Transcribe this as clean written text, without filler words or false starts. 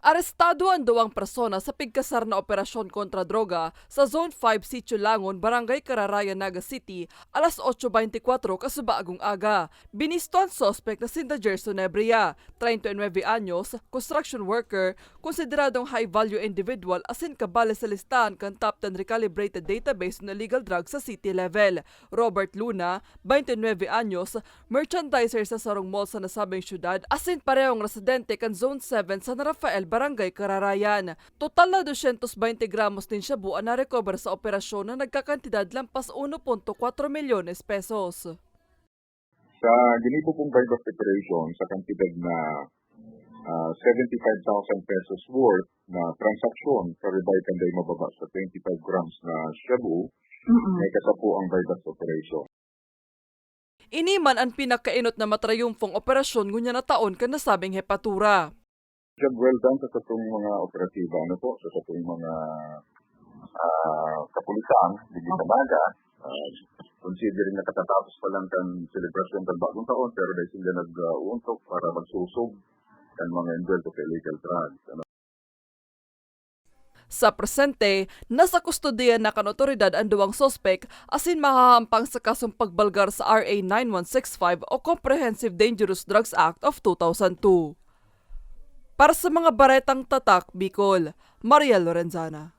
Arestado ang duwang persona sa pigkasar na operasyon kontra droga sa Zone 5 Sitio Langon, Barangay Cararayan, Naga City, alas 8:24 kasubaagong aga. Binisto ang sospek na si Gerson Nebria, 39 anyos, construction worker, konsideradong high-value individual asin kabale sa listahan kan top 10 recalibrated database na illegal drugs sa city level. Robert Luna, 29 anyos, merchandiser sa sarong mall sa nasabing syudad, asin parehong residente kan Zone 7 sa Rafael, Barangay Cararayan. Total na 220 gramos din shabu ang narekober sa operasyon na nagkakantidad lampas 1.4 milyones pesos. Sa ginibong pong bypass operation sa kantidad na 75,000 pesos worth na transaksyon karibay kanday mababa sa 25 grams na shabu, may kasapu ang bypass operation. Iniman ang pinakainot na matrayumfong operasyon ngunya na taon kan nasabing hepatura. Job well done sa itong mga operatiba, sa itong mga kapulisan, hindi talaga. Considering na katatapos pa lang kan celebration ng bagong taon, pero dahil sila nag-uuntok para magsusog kan mga involved sa illegal drugs. Sa presente, nasa kustodiyan na kan otoridad ang duwang sospek asin mahahampang sa kasong pagbalgar sa RA 9165 o Comprehensive Dangerous Drugs Act of 2002. Para sa mga baretang tatak, Bicol, Marielle Lorenzana.